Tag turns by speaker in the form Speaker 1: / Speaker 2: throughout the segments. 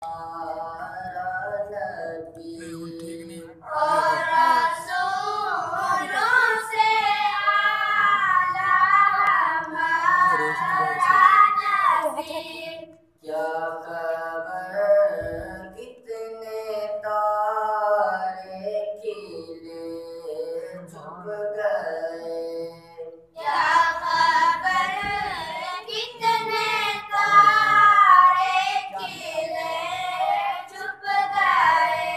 Speaker 1: ठीक नहीं
Speaker 2: और रसूलों से आला
Speaker 1: रोशनी बाहर
Speaker 2: हमारा
Speaker 1: से
Speaker 2: नबी। क्या खबर कितने तारे खिले छुप गए। क्या खबर कितने तारे खिले छुप गए।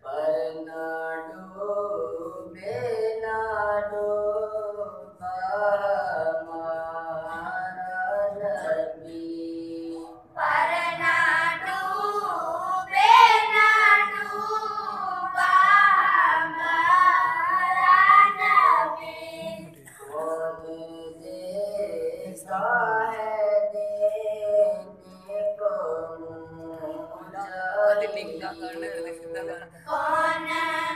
Speaker 2: पर ना डूबे ना डूबा हमारा नबी। पर ना डूबे ना डूबा हमारा नबी। कौन देता है देने को मुझे। कौन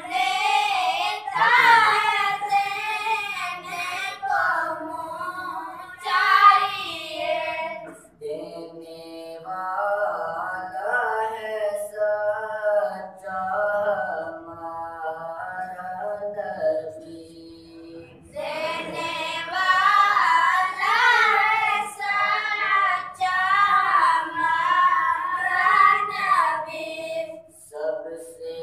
Speaker 2: देता है देने को मुँह चाहिए। देने वाला है सच्चा हमारा नबी। देने वाला है सच्चा हमारा नबी। सबसे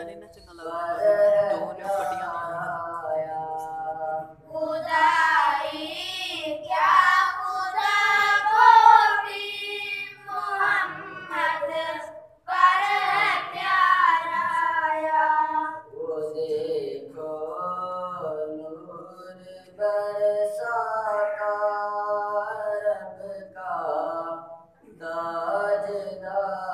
Speaker 1: नहीं ना चंगा लगता दो ने बड़ियां
Speaker 2: खुदाई क्या खुदा को भी मोहम्मद पर प्यारा आया। वो देखो नूर बरसाता रब का ताजदार